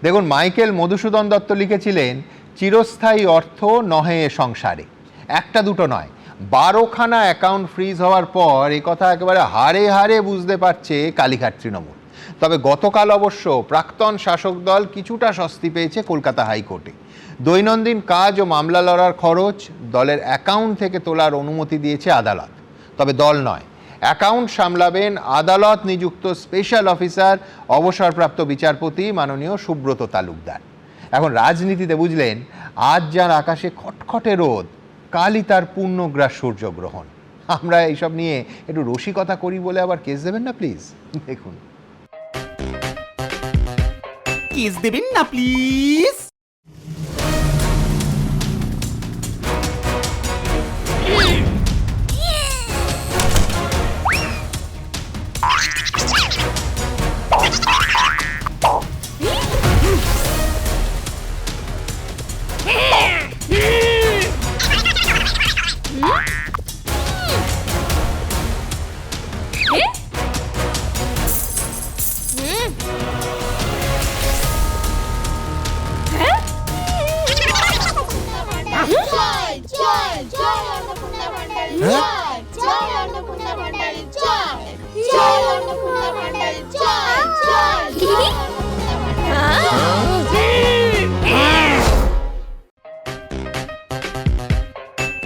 দেখুন, মাইকেল মধুসূদন দত্ত লিখেছিলেন, চিরস্থায়ী অর্থ নহে এ সংসারে। একটা দুটো নয়, 12খানা অ্যাকাউন্ট ফ্রিজ হওয়ার পর এ কথা একেবারে হাড়ে হাড়ে বুঝতে পারছে কালীঘাট তৃণমূল। তবে গতকাল অবশ্য প্রাক্তন শাসক দল কিছুটা স্বস্তি পেয়েছে কলকাতা হাইকোর্টে। দৈনন্দিন কাজ ও মামলা লড়ার খরচ দলের অ্যাকাউন্ট থেকে তোলার অনুমতি দিয়েছে আদালত। তবে দল নয়, অ্যাকাউন্ট সামলাবেন আদালত নিযুক্ত স্পেশাল অফিসার অবসরপ্রাপ্ত বিচারপতি মাননীয় সুব্রত তালুকদার। এখন রাজনীতিতে বুঝলেন, আজ যার আকাশে খটখটে রোদ, কালই তার পূর্ণগ্রাস সূর্যগ্রহণ। আমরা এইসব নিয়ে একটু রসিকতা করি বলে আবার কেস দেবেন না প্লিজ। দেখুন, কেস দেবেন না প্লিজ।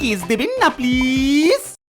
কেস দেবেন না প্লিজ।